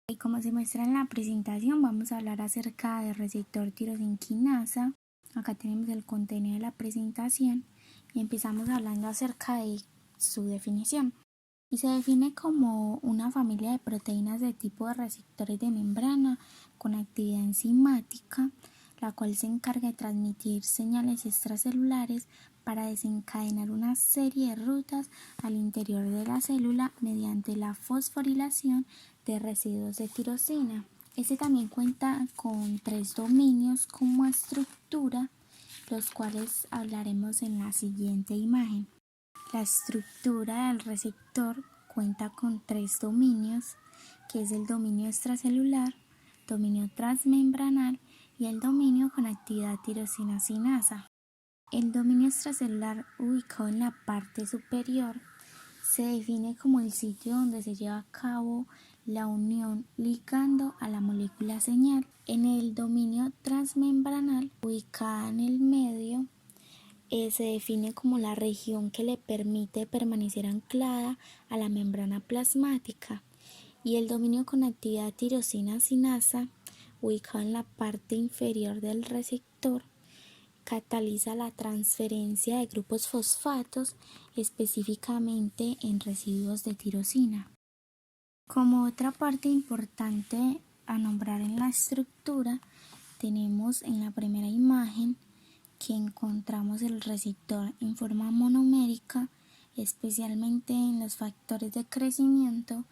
Y como se muestra en la presentación, vamos a hablar acerca del receptor tirosinquinasa. Acá tenemos el contenido de la presentación y empezamos hablando acerca de su definición. Y se define como una familia de proteínas de tipo de receptores de membrana con actividad enzimática, la cual se encarga de transmitir señales extracelulares para desencadenar una serie de rutas al interior de la célula mediante la fosforilación de residuos de tirosina. Este también cuenta con 3 dominios como estructura, los cuales hablaremos en la siguiente imagen. La estructura del receptor cuenta con 3 dominios, que es el dominio extracelular, dominio transmembranal y el dominio con actividad tirosina sinasa. El dominio extracelular, ubicado en la parte superior, se define como el sitio donde se lleva a cabo la unión ligando a la molécula señal. En el dominio transmembranal, ubicada en el medio, se define como la región que le permite permanecer anclada a la membrana plasmática, y el dominio con actividad tirosina sinasa, ubicado en la parte inferior del receptor, cataliza la transferencia de grupos fosfatos, específicamente en residuos de tirosina. Como otra parte importante a nombrar en la estructura, tenemos en la primera imagen que encontramos el receptor en forma monomérica, especialmente en los factores de crecimiento,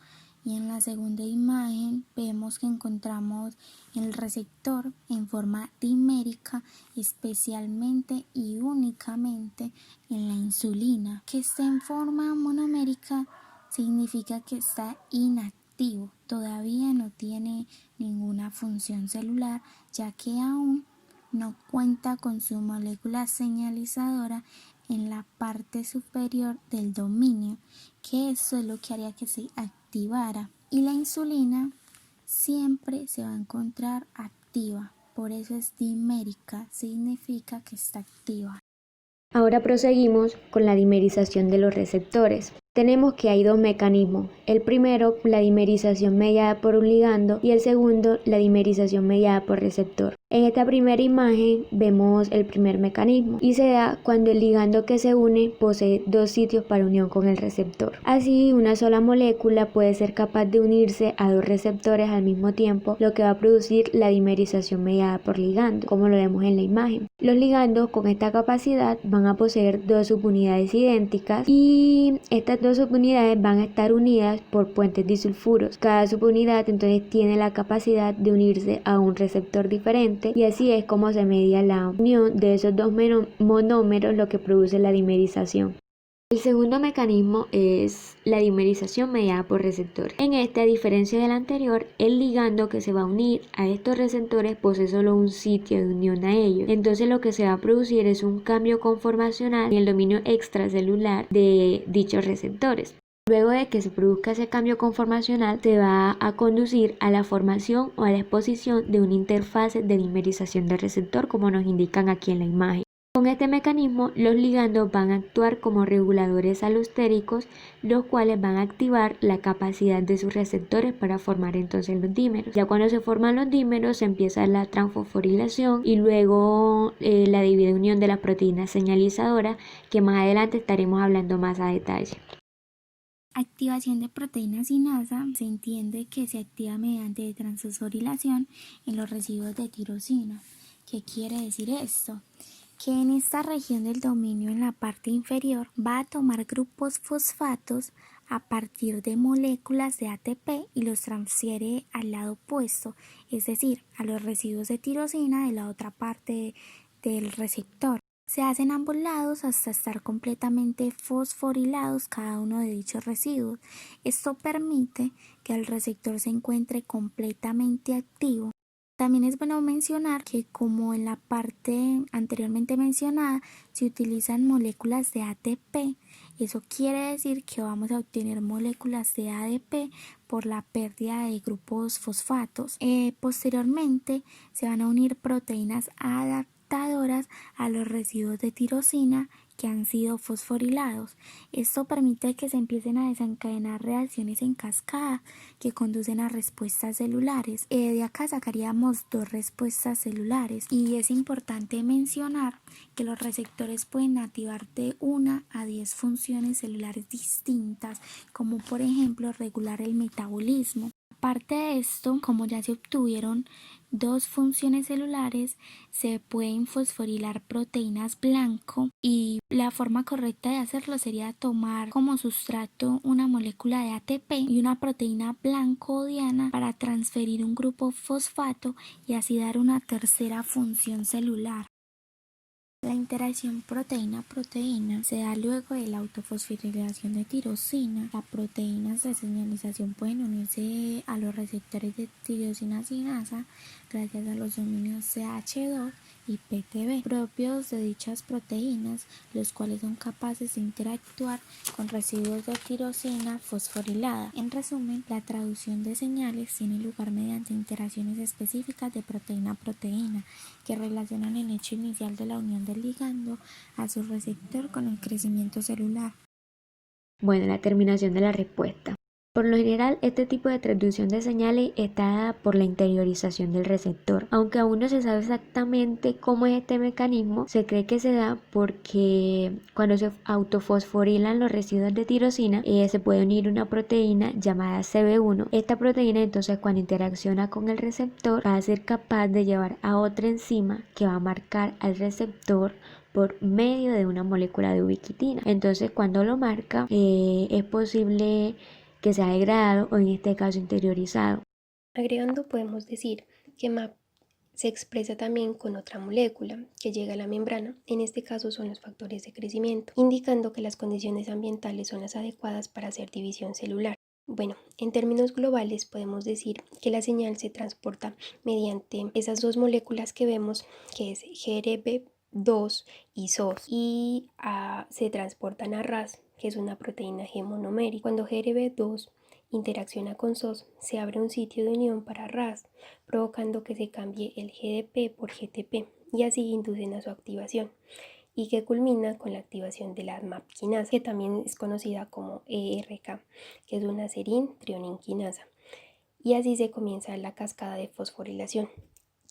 y en la segunda imagen vemos que encontramos el receptor en forma dimérica, especialmente y únicamente en la insulina. Que esté en forma monomérica significa que está inactivo, todavía no tiene ninguna función celular, ya que aún no cuenta con su molécula señalizadora en la parte superior del dominio, que eso es lo que haría que se activara. Y la insulina siempre se va a encontrar activa, por eso es dimérica, significa que está activa. Ahora proseguimos con la dimerización de los receptores. Tenemos que hay 2 mecanismos. El primero, la dimerización mediada por un ligando, y el segundo, la dimerización mediada por receptor. En esta primera imagen vemos el primer mecanismo y se da cuando el ligando que se une posee 2 sitios para unión con el receptor. Así, una sola molécula puede ser capaz de unirse a 2 receptores al mismo tiempo, lo que va a producir la dimerización mediada por ligando, como lo vemos en la imagen. Los ligandos con esta capacidad van a poseer 2 subunidades idénticas, y estas 2 subunidades van a estar unidas por puentes disulfuros. Cada subunidad entonces tiene la capacidad de unirse a un receptor diferente, y así es como se media la unión de esos 2 monómeros, lo que produce la dimerización. El segundo mecanismo es la dimerización mediada por receptores. En este, a diferencia del anterior, el ligando que se va a unir a estos receptores posee solo un sitio de unión a ellos. Entonces lo que se va a producir es un cambio conformacional en el dominio extracelular de dichos receptores. Luego de que se produzca ese cambio conformacional, se va a conducir a la formación o a la exposición de una interfase de dimerización del receptor, como nos indican aquí en la imagen. Con este mecanismo, los ligandos van a actuar como reguladores alostéricos, los cuales van a activar la capacidad de sus receptores para formar entonces los dímeros. Ya cuando se forman los dímeros, se empieza la transfosforilación y luego la debida unión de la proteína señalizadora, que más adelante estaremos hablando más a detalle. Activación de proteína sinasa se entiende que se activa mediante transfosforilación en los residuos de tirosina. ¿Qué quiere decir esto? Que en esta región del dominio, en la parte inferior, va a tomar grupos fosfatos a partir de moléculas de ATP y los transfiere al lado opuesto, es decir, a los residuos de tirosina de la otra parte del receptor. Se hacen ambos lados hasta estar completamente fosforilados cada uno de dichos residuos. Esto permite que el receptor se encuentre completamente activo. También es bueno mencionar que, como en la parte anteriormente mencionada, se utilizan moléculas de ATP. Eso quiere decir que vamos a obtener moléculas de ADP por la pérdida de grupos fosfatos. Posteriormente se van a unir proteínas adaptadoras a los residuos de tirosina que han sido fosforilados. Esto permite que se empiecen a desencadenar reacciones en cascada que conducen a respuestas celulares. De acá sacaríamos dos respuestas celulares, y es importante mencionar que los receptores pueden activar de 1 a 10 funciones celulares distintas, como por ejemplo regular el metabolismo. Aparte de esto, como ya se obtuvieron dos funciones celulares, se pueden fosforilar proteínas blanco, y la forma correcta de hacerlo sería tomar como sustrato una molécula de ATP y una proteína blanco-diana para transferir un grupo fosfato y así dar una tercera función celular. La interacción proteína-proteína se da luego de la autofosforilación de tirosina. Las proteínas de señalización pueden unirse a los receptores de tirosina sinasa gracias a los dominios CH2 y PTB propios de dichas proteínas, los cuales son capaces de interactuar con residuos de tirosina fosforilada. En resumen, la traducción de señales tiene lugar mediante interacciones específicas de proteína a proteína que relacionan el hecho inicial de la unión del ligando a su receptor con el crecimiento celular. Bueno, la terminación de la respuesta. Por lo general, este tipo de transducción de señales está dada por la interiorización del receptor. Aunque aún no se sabe exactamente cómo es este mecanismo, se cree que se da porque cuando se autofosforilan los residuos de tirosina, se puede unir una proteína llamada CB1. Esta proteína, entonces, cuando interacciona con el receptor, va a ser capaz de llevar a otra enzima que va a marcar al receptor por medio de una molécula de ubiquitina. Entonces, cuando lo marca, es posible que sea degradado o en este caso interiorizado. Agregando, podemos decir que MAP se expresa también con otra molécula que llega a la membrana, en este caso son los factores de crecimiento, indicando que las condiciones ambientales son las adecuadas para hacer división celular. Bueno, en términos globales podemos decir que la señal se transporta mediante esas dos moléculas que vemos, que es GRB2 y SOS, y se transportan a RAS, que es una proteína G monomérica. Cuando GRB2 interacciona con SOS, se abre un sitio de unión para RAS, provocando que se cambie el GDP por GTP, y así inducen a su activación, y que culmina con la activación de la MAP quinasa, que también es conocida como ERK, que es una serin-trionin quinasa. Y así se comienza la cascada de fosforilación,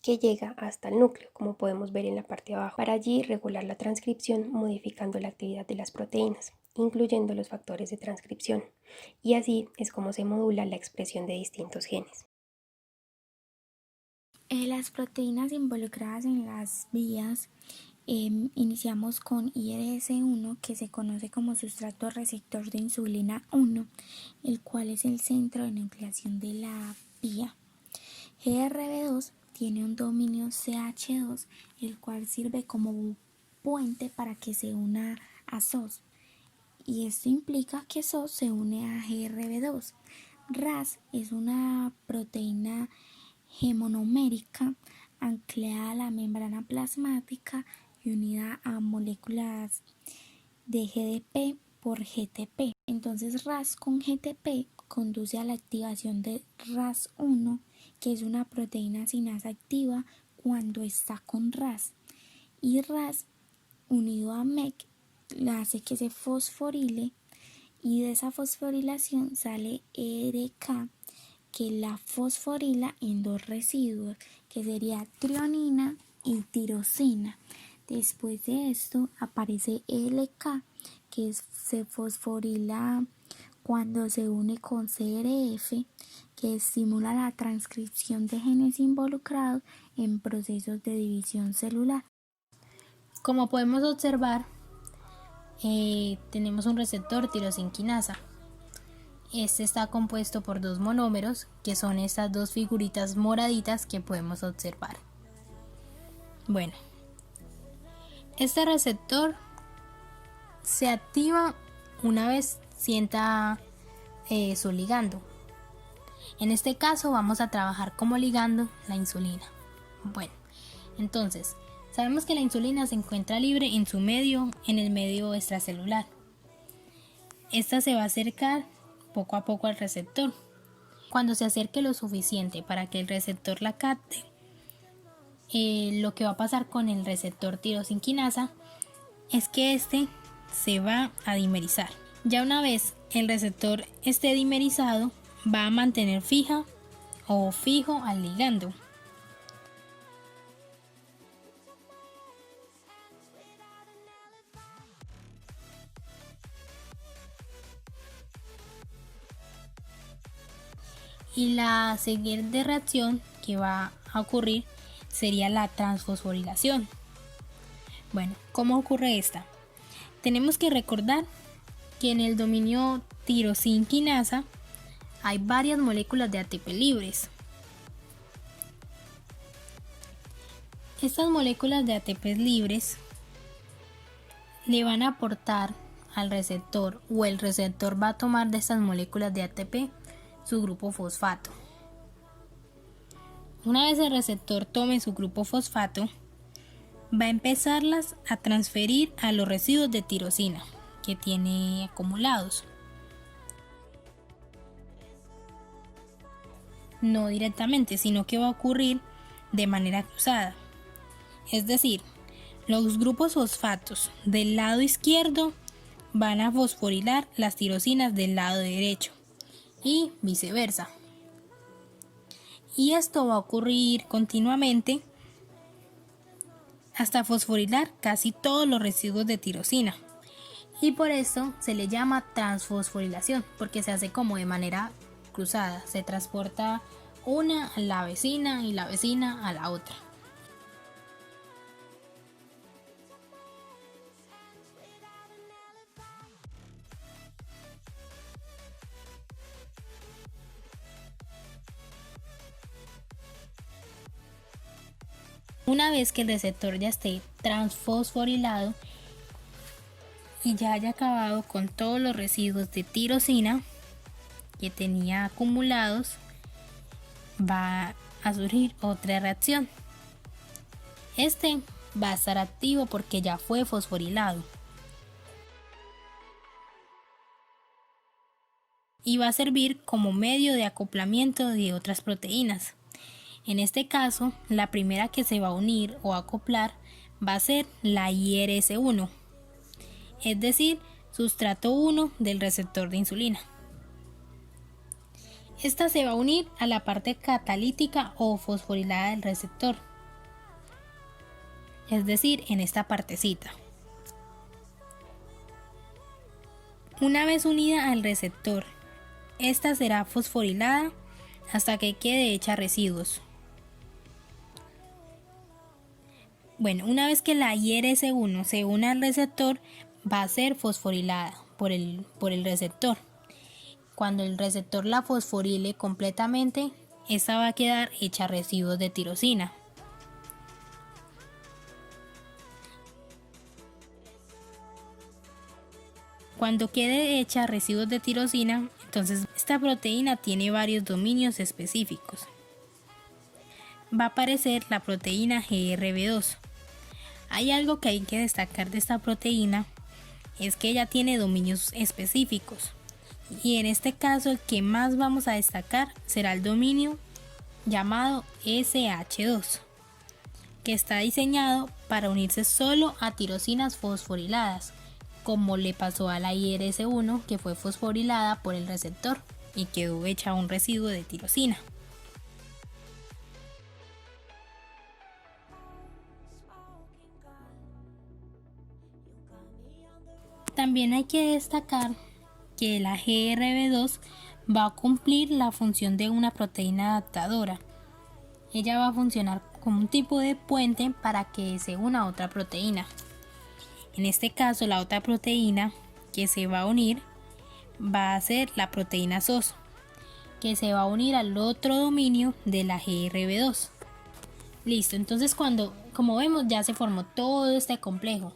que llega hasta el núcleo, como podemos ver en la parte de abajo, para allí regular la transcripción modificando la actividad de las proteínas, incluyendo los factores de transcripción, y así es como se modula la expresión de distintos genes. Las proteínas involucradas en las vías, iniciamos con IRS1, que se conoce como sustrato receptor de insulina 1, el cual es el centro de nucleación de la vía. GRB2 tiene un dominio CH2, el cual sirve como un puente para que se una a SOS, y esto implica que SOS se une a GRB2. RAS es una proteína gemonomérica anclada a la membrana plasmática y unida a moléculas de GDP por GTP. Entonces RAS con GTP conduce a la activación de RAS1, que es una proteína sinasa activa cuando está con RAS, y RAS unido a MEC hace que se fosforile, y de esa fosforilación sale ERK, que la fosforila en dos residuos, que sería trionina y tirosina. Después de esto aparece LK, que se fosforila cuando se une con CRF, que estimula la transcripción de genes involucrados en procesos de división celular. Como podemos observar, tenemos un receptor tirosinquinasa. Este está compuesto por dos monómeros, que son estas dos figuritas moraditas que podemos observar. Bueno, este receptor se activa una vez sienta su ligando. En este caso vamos a trabajar como ligando la insulina. Bueno, entonces sabemos que la insulina se encuentra libre en su medio, en el medio extracelular. Esta se va a acercar poco a poco al receptor. Cuando se acerque lo suficiente para que el receptor la capte, lo que va a pasar con el receptor tirosinquinasa es que este se va a dimerizar. Ya una vez el receptor esté dimerizado, va a mantener fija o fijo al ligando. Y la siguiente reacción que va a ocurrir sería la transfosforilación. Bueno, ¿cómo ocurre esta? Tenemos que recordar que en el dominio tirosina-quinasa hay varias moléculas de ATP libres. Estas moléculas de ATP libres le van a aportar al receptor, o el receptor va a tomar de estas moléculas de ATP su grupo fosfato. Una vez el receptor tome su grupo fosfato, va a empezarlas a transferir a los residuos de tirosina que tiene acumulados. No directamente, sino que va a ocurrir de manera cruzada. Es decir, los grupos fosfatos del lado izquierdo van a fosforilar las tirosinas del lado derecho y viceversa. Y esto va a ocurrir continuamente hasta fosforilar casi todos los residuos de tirosina. Y por eso se le llama transfosforilación, porque se hace como de manera cruzada. Se transporta una a la vecina y la vecina a la otra. Una vez que el receptor ya esté transfosforilado y ya haya acabado con todos los residuos de tirosina que tenía acumulados, va a surgir otra reacción. Este va a estar activo porque ya fue fosforilado y va a servir como medio de acoplamiento de otras proteínas. En este caso, la primera que se va a unir o acoplar va a ser la IRS1, es decir, sustrato 1 del receptor de insulina. Esta se va a unir a la parte catalítica o fosforilada del receptor, es decir, en esta partecita. Una vez unida al receptor, esta será fosforilada hasta que quede hecha residuos. Bueno, una vez que la IRS1 se una al receptor, va a ser fosforilada por el receptor. Cuando el receptor la fosforile completamente, esta va a quedar hecha residuos de tirosina. Cuando quede hecha residuos de tirosina, entonces esta proteína tiene varios dominios específicos. Va a aparecer la proteína GRB2. Hay algo que hay que destacar de esta proteína, es que ella tiene dominios específicos. Y en este caso el que más vamos a destacar será el dominio llamado SH2, que está diseñado para unirse solo a tirosinas fosforiladas, como le pasó a la IRS1, que fue fosforilada por el receptor y quedó hecha un residuo de tirosina. También hay que destacar que la GRB2 va a cumplir la función de una proteína adaptadora. Ella va a funcionar como un tipo de puente para que se una a otra proteína. En este caso, la otra proteína que se va a unir va a ser la proteína SOS, que se va a unir al otro dominio de la GRB2. Listo, entonces como vemos, ya se formó todo este complejo.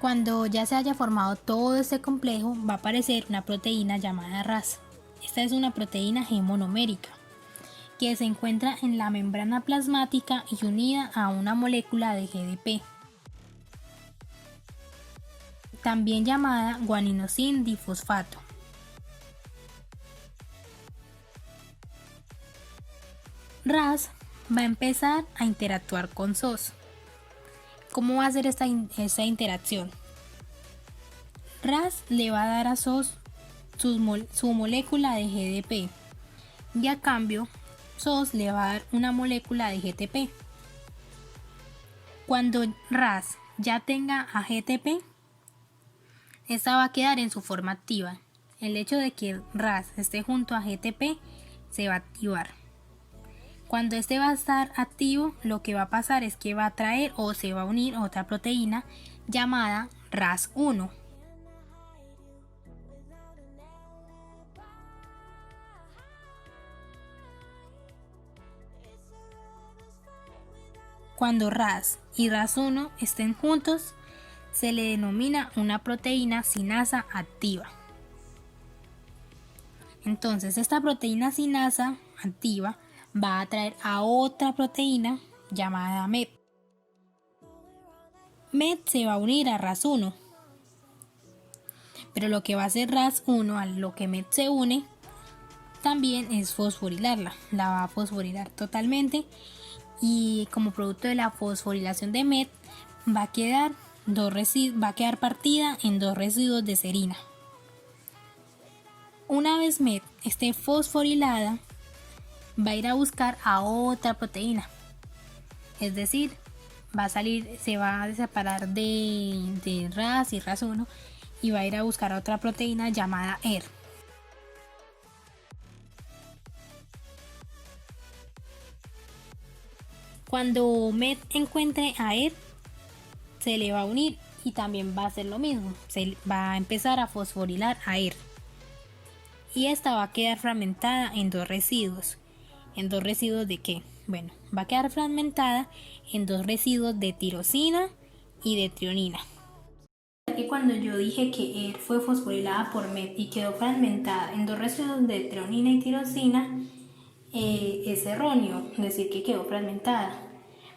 Cuando ya se haya formado todo este complejo, va a aparecer una proteína llamada RAS. Esta es una proteína G monomérica que se encuentra en la membrana plasmática y unida a una molécula de GDP. también llamada guaninosin difosfato. RAS va a empezar a interactuar con SOS. ¿Cómo va a ser esta interacción? RAS le va a dar a SOS su molécula de GDP y a cambio SOS le va a dar una molécula de GTP. Cuando RAS ya tenga a GTP, esta va a quedar en su forma activa. El hecho de que RAS esté junto a GTP se va a activar. Cuando este va a estar activo, lo que va a pasar es que va a traer o se va a unir otra proteína llamada RAS1. Cuando RAS y RAS1 estén juntos, se le denomina una proteína sinasa activa. Entonces, esta proteína sinasa activa va a atraer a otra proteína llamada MET. MET se va a unir a RAS1, pero lo que va a hacer RAS1 a lo que MET se une también es fosforilarla, la va a fosforilar totalmente, y como producto de la fosforilación de MET va a quedar partida en 2 residuos de serina. Una vez MET esté fosforilada, va a ir a buscar a otra proteína, es decir, se va a separar de RAS y RAS1 y va a ir a buscar a otra proteína llamada ER. Cuando MET encuentre a ER, se le va a unir y también va a hacer lo mismo, se va a empezar a fosforilar a ER. Y esta va a quedar fragmentada en 2 residuos. ¿En 2 residuos de qué? Bueno, va a quedar fragmentada en 2 residuos de tirosina y de trionina. Y cuando yo dije que ER fue fosforilada por MET y quedó fragmentada en 2 residuos de trionina y tirosina, es erróneo decir que quedó fragmentada,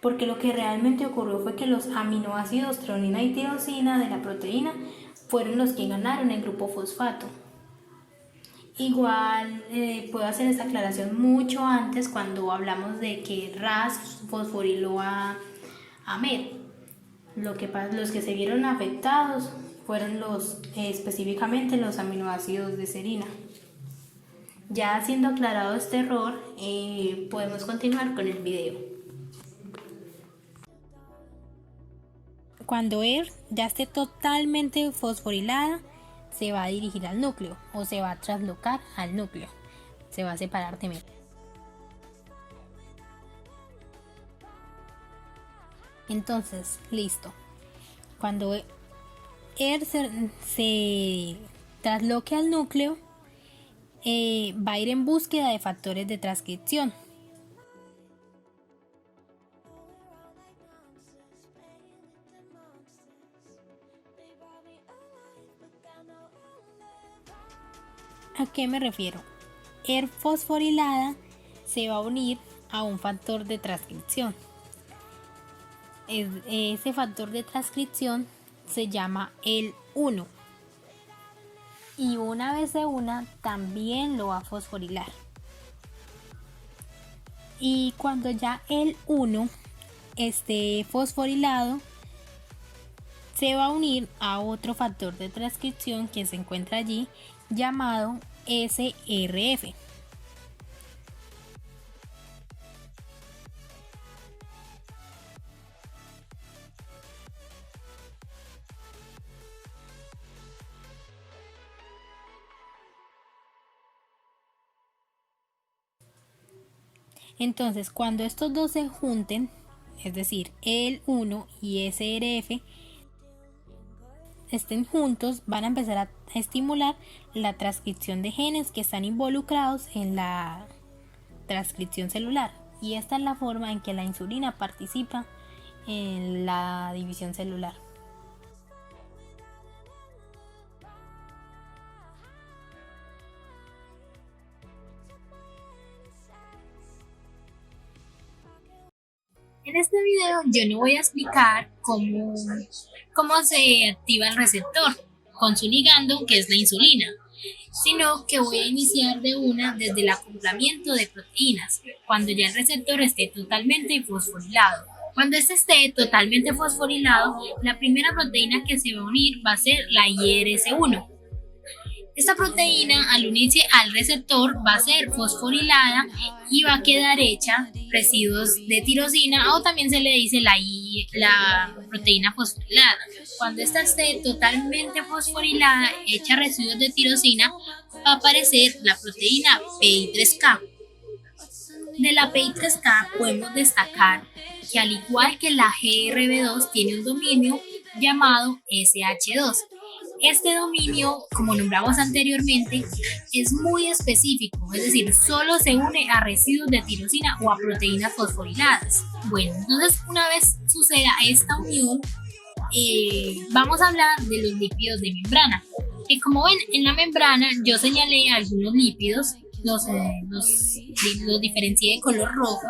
porque lo que realmente ocurrió fue que los aminoácidos trionina y tirosina de la proteína fueron los que ganaron el grupo fosfato. Igual puedo hacer esta aclaración mucho antes cuando hablamos de que RAS fosforiló a MET. Los que se vieron afectados fueron específicamente los aminoácidos de serina. Ya siendo aclarado este error, podemos continuar con el video. Cuando ER ya esté totalmente fosforilada, se va a dirigir al núcleo o se va a traslocar al núcleo. Se va a separar de MET. Entonces, listo. Cuando ER se trasloque al núcleo, va a ir en búsqueda de factores de transcripción. ¿A qué me refiero? ER fosforilada se va a unir a un factor de transcripción. Ese factor de transcripción se llama EL1. Y una vez se una, también lo va a fosforilar. Y cuando ya EL1 esté fosforilado, se va a unir a otro factor de transcripción que se encuentra allí, llamado SRF. Entonces, cuando estos dos se junten, es decir, EL1 y SRF, estén juntos, van a empezar a estimular la transcripción de genes que están involucrados en la transcripción celular. Y esta es la forma en que la insulina participa en la división celular. En este video yo no voy a explicar cómo se activa el receptor, con su ligando, que es la insulina, sino que voy a iniciar de una desde el acoplamiento de proteínas, cuando ya el receptor esté totalmente fosforilado. Cuando este esté totalmente fosforilado, la primera proteína que se va a unir va a ser la IRS1. Esta proteína, al unirse al receptor, va a ser fosforilada y va a quedar hecha residuos de tirosina, o también se le dice la proteína fosforilada. Cuando esta esté totalmente fosforilada, hecha residuos de tirosina, va a aparecer la proteína PI3K. De la PI3K podemos destacar que, al igual que la GRB2, tiene un dominio llamado SH2. Este dominio, como nombramos anteriormente, es muy específico, es decir, solo se une a residuos de tirosina o a proteínas fosforiladas. Bueno, entonces, una vez suceda esta unión, vamos a hablar de los lípidos de membrana. Como ven, en la membrana yo señalé algunos lípidos, los diferencié de color rojo,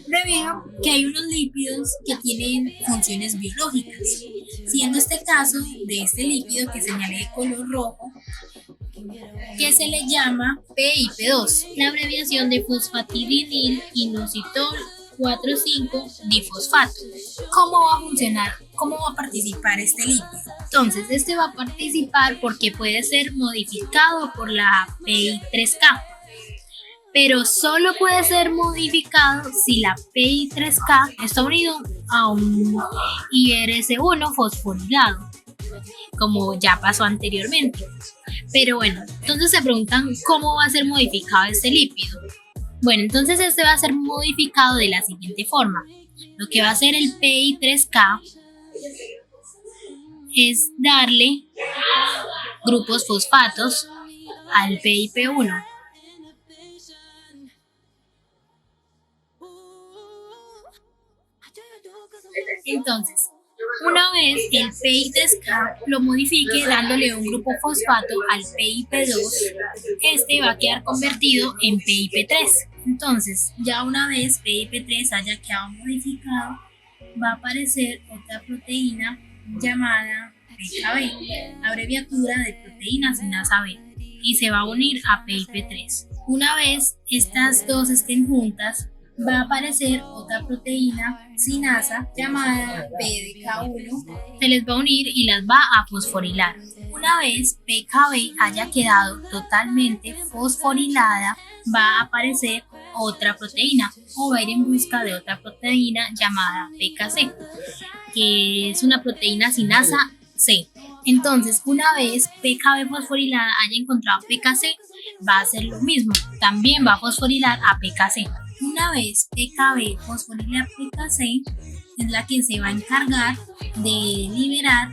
debido a que hay unos lípidos que tienen funciones biológicas, siendo este caso de este lípido que señalé de color rojo, que se le llama PIP2, la abreviación de fosfatidinil inositol 4,5-difosfato. ¿Cómo va a funcionar? ¿Cómo va a participar este lípido? Entonces, este va a participar porque puede ser modificado por la PI3K, pero solo puede ser modificado si la PI3K está unido a un IRS1 fosforilado, como ya pasó anteriormente. Pero bueno, entonces se preguntan cómo va a ser modificado este lípido. Bueno, entonces este va a ser modificado de la siguiente forma. Lo que va a hacer el PI3K es darle grupos fosfatos al PIP1. Entonces, una vez el PI3K lo modifique dándole un grupo fosfato al PIP2, este va a quedar convertido en PIP3. Entonces, ya una vez PIP3 haya quedado modificado, va a aparecer otra proteína llamada PKB, abreviatura de proteína sinasa B, y se va a unir a PIP3. Una vez estas dos estén juntas, va a aparecer otra proteína sinasa llamada PDK1, se les va a unir y las va a fosforilar. Una vez PKB haya quedado totalmente fosforilada, va a aparecer otra proteína, o va a ir en busca de otra proteína llamada PKC, que es una proteína sinasa C. Entonces, una vez PKB fosforilada haya encontrado PKC, va a hacer lo mismo, también va a fosforilar a PKC. Una vez PKB fosforila PKC, es la que se va a encargar de liberar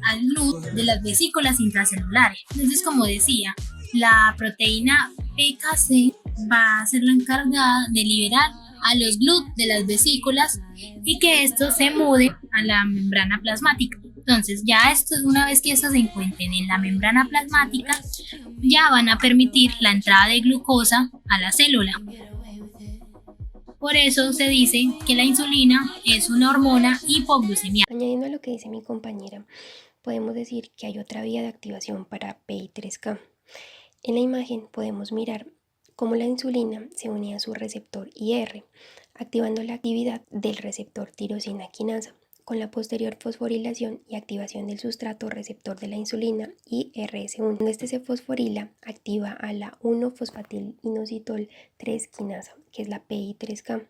al GLUT de las vesículas intracelulares. Entonces, como decía, la proteína PKC va a ser la encargada de liberar a los GLUT de las vesículas y que estos se muden a la membrana plasmática. Entonces, ya una vez que estos se encuentren en la membrana plasmática, ya van a permitir la entrada de glucosa a la célula. Por eso se dice que la insulina es una hormona hipoglucemiante. Añadiendo a lo que dice mi compañera, podemos decir que hay otra vía de activación para PI3K. En la imagen podemos mirar cómo la insulina se une a su receptor IR, activando la actividad del receptor tirosina quinasa, con la posterior fosforilación y activación del sustrato receptor de la insulina IRS1. Cuando este se fosforila, activa a la 1-fosfatilinositol 3 quinasa, que es la PI3K.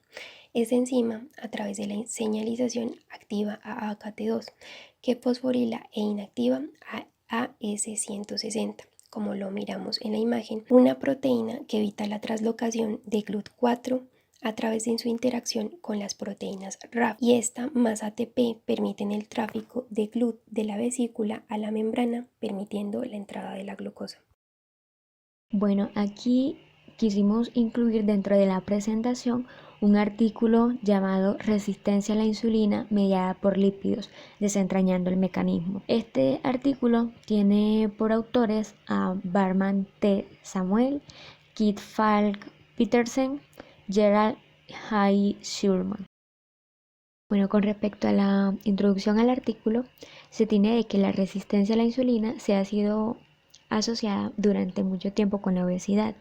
Esta enzima, a través de la señalización, activa a AKT2, que fosforila e inactiva a AS160, como lo miramos en la imagen, una proteína que evita la translocación de GLUT4 a través de su interacción con las proteínas RAF, y esta más ATP permiten el tráfico de GLUT de la vesícula a la membrana, permitiendo la entrada de la glucosa. Bueno, aquí quisimos incluir dentro de la presentación un artículo llamado Resistencia a la insulina mediada por lípidos, desentrañando el mecanismo. Este artículo tiene por autores a Barman T. Samuel, Kit Falk Petersen, Gerald Hay Schulman. Bueno, con respecto a la introducción al artículo, se tiene de que la resistencia a la insulina se ha sido asociada durante mucho tiempo con la obesidad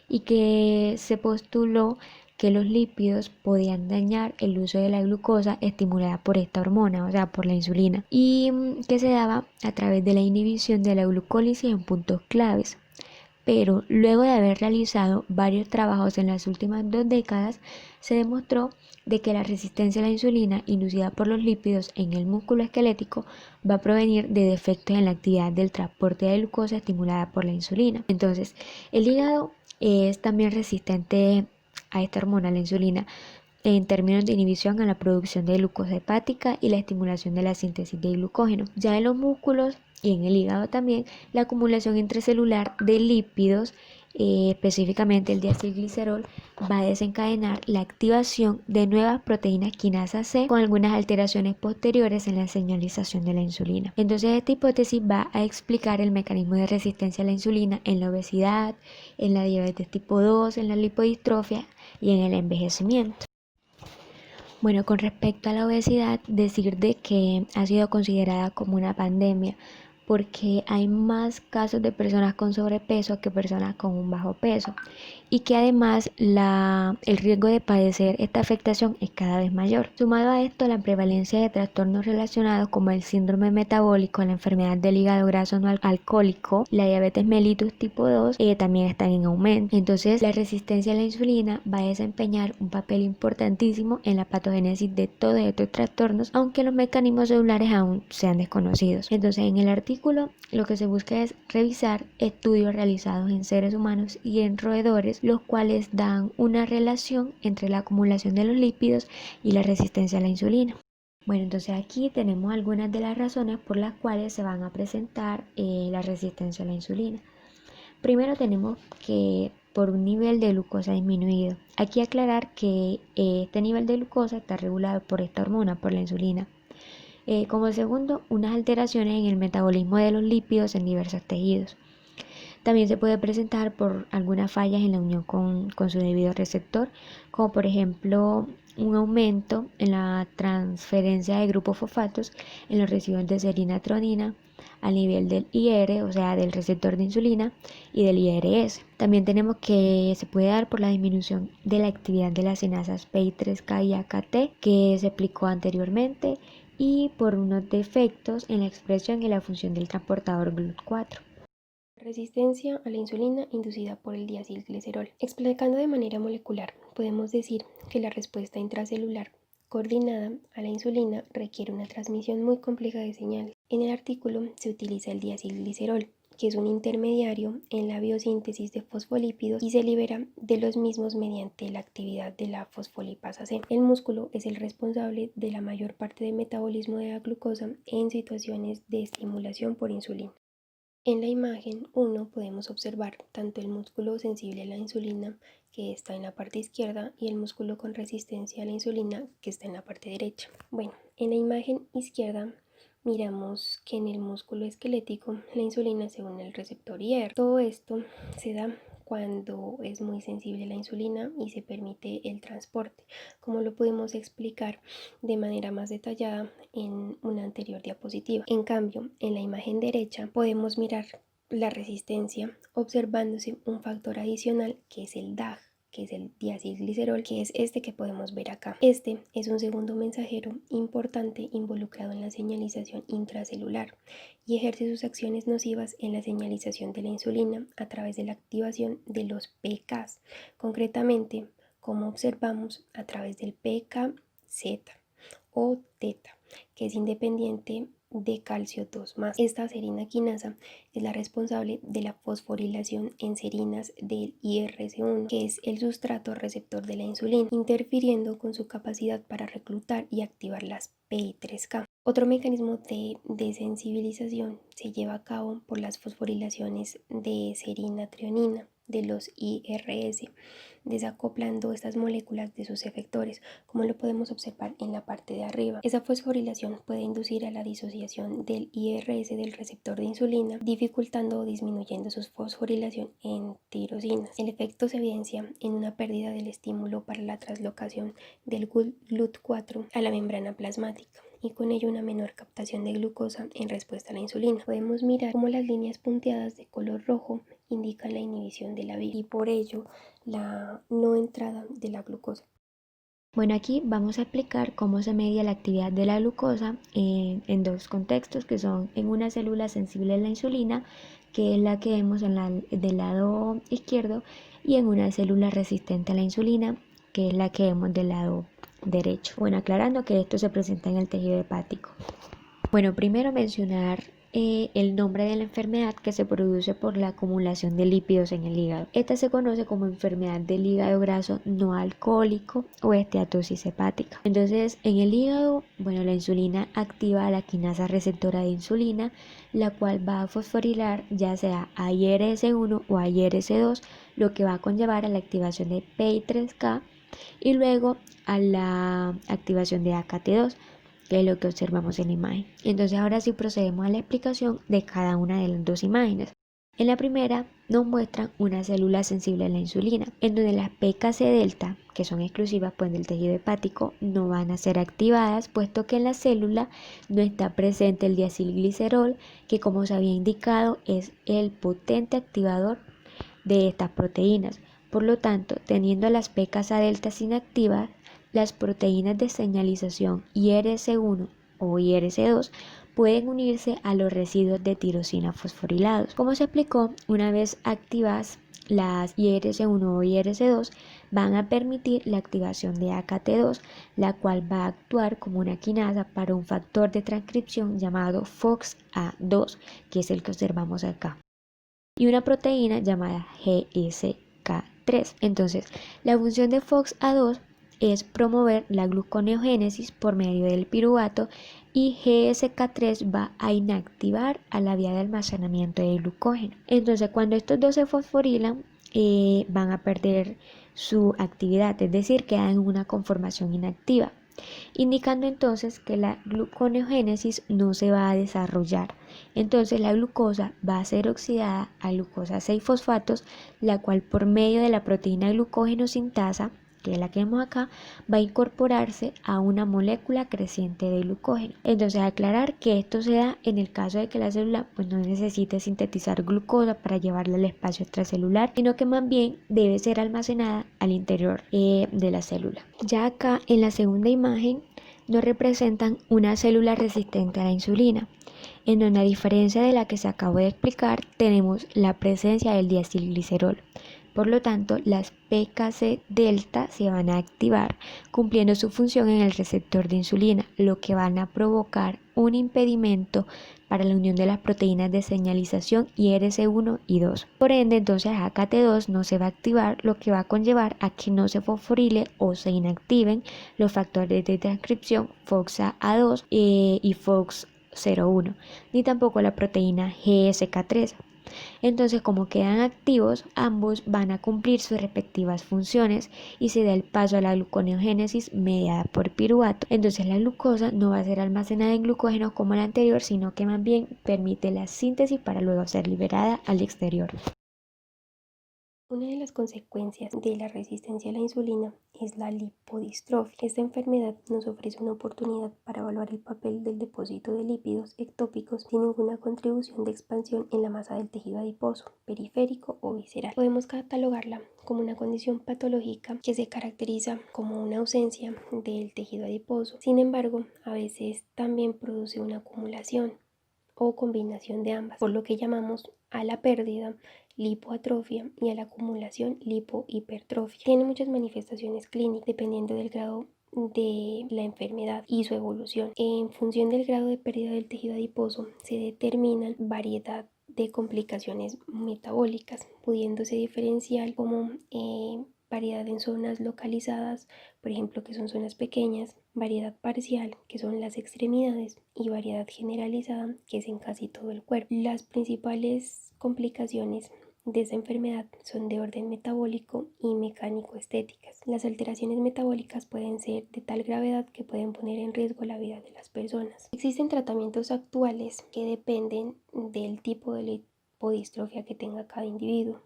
y que se postuló que los lípidos podían dañar el uso de la glucosa estimulada por esta hormona, o sea, por la insulina, y que se daba a través de la inhibición de la glucólisis en puntos claves. Pero luego de haber realizado varios trabajos en las últimas 2 décadas, se demostró de que la resistencia a la insulina inducida por los lípidos en el músculo esquelético va a provenir de defectos en la actividad del transporte de glucosa estimulada por la insulina. Entonces, el hígado es también resistente a esta hormona, la insulina, en términos de inhibición a la producción de glucosa hepática y la estimulación de la síntesis de glucógeno. Ya en los músculos y en el hígado también, la acumulación intracelular de lípidos, específicamente el diacilglicerol, va a desencadenar la activación de nuevas proteínas quinasa C con algunas alteraciones posteriores en la señalización de la insulina. Entonces, esta hipótesis va a explicar el mecanismo de resistencia a la insulina en la obesidad, en la diabetes tipo 2, en la lipodistrofia y en el envejecimiento. Bueno, con respecto a la obesidad, decir de que ha sido considerada como una pandemia porque hay más casos de personas con sobrepeso que personas con un bajo peso y que además el riesgo de padecer esta afectación es cada vez mayor. Sumado a esto, la prevalencia de trastornos relacionados como el síndrome metabólico, la enfermedad del hígado graso no alcohólico, la diabetes mellitus tipo 2 también están en aumento. Entonces, la resistencia a la insulina va a desempeñar un papel importantísimo en la patogénesis de todos estos trastornos, aunque los mecanismos celulares aún sean desconocidos. Entonces, en el artículo lo que se busca es revisar estudios realizados en seres humanos y en roedores, los cuales dan una relación entre la acumulación de los lípidos y la resistencia a la insulina. Bueno, entonces aquí tenemos algunas de las razones por las cuales se van a presentar la resistencia a la insulina. Primero tenemos que por un nivel de glucosa disminuido. Aquí aclarar que este nivel de glucosa está regulado por esta hormona, por la insulina. Como segundo, unas alteraciones en el metabolismo de los lípidos en diversos tejidos. También se puede presentar por algunas fallas en la unión con su debido receptor, como por ejemplo un aumento en la transferencia de grupos fosfatos en los residuos de serina-tronina a nivel del IR, o sea, del receptor de insulina, y del IRS. También tenemos que se puede dar por la disminución de la actividad de las cenasas PI3K y AKT que se explicó anteriormente y por unos defectos en la expresión y la función del transportador GLUT4. Resistencia a la insulina inducida por el diacilglicerol. Explicando de manera molecular, podemos decir que la respuesta intracelular coordinada a la insulina requiere una transmisión muy compleja de señales. En el artículo se utiliza el diacilglicerol, que es un intermediario en la biosíntesis de fosfolípidos y se libera de los mismos mediante la actividad de la fosfolipasa C. El músculo es el responsable de la mayor parte del metabolismo de la glucosa en situaciones de estimulación por insulina. En la imagen 1 podemos observar tanto el músculo sensible a la insulina, que está en la parte izquierda, y el músculo con resistencia a la insulina, que está en la parte derecha. Bueno, en la imagen izquierda miramos que en el músculo esquelético la insulina se une al receptor IR. Todo esto se da cuando es muy sensible a la insulina y se permite el transporte, como lo pudimos explicar de manera más detallada en una anterior diapositiva. En cambio, en la imagen derecha podemos mirar la resistencia observándose un factor adicional que es el DAG, que es el diacilglicerol, que es este que podemos ver acá. Este es un segundo mensajero importante involucrado en la señalización intracelular y ejerce sus acciones nocivas en la señalización de la insulina a través de la activación de los PKs, concretamente, como observamos, a través del PKZ o teta, que es independiente de calcio 2+. Esta serina quinasa es la responsable de la fosforilación en serinas del IRC1, que es el sustrato receptor de la insulina, interfiriendo con su capacidad para reclutar y activar las PI3K. Otro mecanismo de desensibilización se lleva a cabo por las fosforilaciones de serina-trionina, de los IRS, desacoplando estas moléculas de sus efectores, como lo podemos observar en la parte de arriba. Esa fosforilación puede inducir a la disociación del IRS del receptor de insulina, dificultando o disminuyendo su fosforilación en tirosinas. El efecto se evidencia en una pérdida del estímulo para la translocación del GLUT4 a la membrana plasmática, y con ello una menor captación de glucosa en respuesta a la insulina. Podemos mirar cómo las líneas punteadas de color rojo indican la inhibición de la vía y por ello la no entrada de la glucosa. Bueno, aquí vamos a explicar cómo se media la actividad de la glucosa en dos contextos, que son en una célula sensible a la insulina, que es la que vemos del lado izquierdo, y en una célula resistente a la insulina, que es la que vemos del lado derecho. Bueno, aclarando que esto se presenta en el tejido hepático. Bueno, primero mencionar el nombre de la enfermedad, que se produce por la acumulación de lípidos en el hígado. Esta se conoce como enfermedad del hígado graso no alcohólico o esteatosis hepática. Entonces, en el hígado, bueno, la insulina activa a la quinasa receptora de insulina, la cual va a fosforilar ya sea IRS1 o IRS2, lo que va a conllevar a la activación de PI3K y luego a la activación de AKT2, que es lo que observamos en la imagen. Entonces ahora sí procedemos a la explicación de cada una de las dos imágenes. En la primera nos muestran una célula sensible a la insulina, en donde las PKC delta, que son exclusivas pues del tejido hepático, no van a ser activadas, puesto que en la célula no está presente el diacilglicerol, que como se había indicado es el potente activador de estas proteínas. Por lo tanto, teniendo las PKC deltas inactivas, las proteínas de señalización IRS1 o IRS2 pueden unirse a los residuos de tirosina fosforilados. Como se explicó, una vez activas las IRS1 o IRS2 van a permitir la activación de AKT2, la cual va a actuar como una quinasa para un factor de transcripción llamado FOXA2, que es el que observamos acá, y una proteína llamada GSK3. Entonces, la función de FOXA2 es promover la gluconeogénesis por medio del piruvato, y GSK3 va a inactivar a la vía de almacenamiento de glucógeno. Entonces, cuando estos dos se fosforilan, van a perder su actividad, es decir, quedan en una conformación inactiva, indicando entonces que la gluconeogénesis no se va a desarrollar. Entonces la glucosa va a ser oxidada a glucosa 6-fosfatos, la cual por medio de la proteína glucógeno sintasa, que es la que vemos acá, va a incorporarse a una molécula creciente de glucógeno. Entonces, aclarar que esto se da en el caso de que la célula pues no necesite sintetizar glucosa para llevarla al espacio extracelular, sino que más bien debe ser almacenada al interior de la célula. Ya acá en la segunda imagen nos representan una célula resistente a la insulina, en donde, a diferencia de la que se acabó de explicar, tenemos la presencia del diacilglicerol. Por lo tanto, las PKC delta se van a activar cumpliendo su función en el receptor de insulina, lo que van a provocar un impedimento para la unión de las proteínas de señalización IRS1 y 2. Por ende, entonces AKT2 no se va a activar, lo que va a conllevar a que no se fosforile o se inactiven los factores de transcripción FOXA2 y FOX01, ni tampoco la proteína GSK3. Entonces, como quedan activos, ambos van a cumplir sus respectivas funciones y se da el paso a la gluconeogénesis mediada por piruvato. Entonces, la glucosa no va a ser almacenada en glucógeno como la anterior, sino que más bien permite la síntesis para luego ser liberada al exterior. Una de las consecuencias de la resistencia a la insulina es la lipodistrofia. Esta enfermedad nos ofrece una oportunidad para evaluar el papel del depósito de lípidos ectópicos sin ninguna contribución de expansión en la masa del tejido adiposo, periférico o visceral. Podemos catalogarla como una condición patológica que se caracteriza como una ausencia del tejido adiposo. Sin embargo, a veces también produce una acumulación o combinación de ambas, por lo que llamamos a la pérdida lipoatrofia y a la acumulación lipohipertrofia. Tiene muchas manifestaciones clínicas dependiendo del grado de la enfermedad y su evolución. En función del grado de pérdida del tejido adiposo se determinan variedad de complicaciones metabólicas, pudiéndose diferenciar como variedad en zonas localizadas, por ejemplo, que son zonas pequeñas, variedad parcial, que son las extremidades, y variedad generalizada, que es en casi todo el cuerpo. Las principales complicaciones de esa enfermedad son de orden metabólico y mecánico-estéticas. Las alteraciones metabólicas pueden ser de tal gravedad que pueden poner en riesgo la vida de las personas. Existen tratamientos actuales que dependen del tipo de lipodistrofia que tenga cada individuo.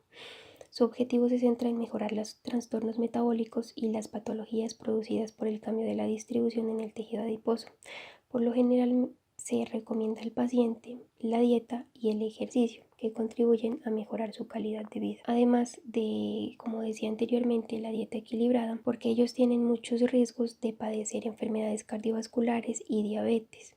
Su objetivo se centra en mejorar los trastornos metabólicos y las patologías producidas por el cambio de la distribución en el tejido adiposo. Por lo general se recomienda al paciente la dieta y el ejercicio, que contribuyen a mejorar su calidad de vida. Además de, como decía anteriormente, la dieta equilibrada, porque ellos tienen muchos riesgos de padecer enfermedades cardiovasculares y diabetes.